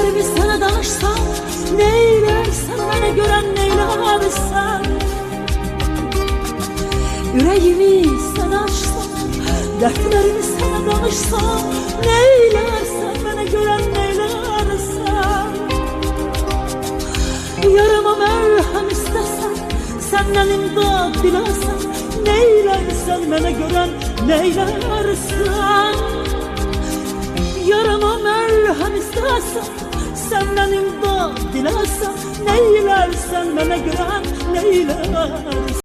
Dertlerimi sana danışsam, neylersen bana gören neylersen. Yüreğimi sana açsam, dertlerimi sana danışsam, neylersen bana gören neylersen. Yarama merhem istesen, senden imdad dilersen, neylersen bana gören neylersen. Yarama merhem istesen, senden imdad dilersen, neylersen bana gören neylersen.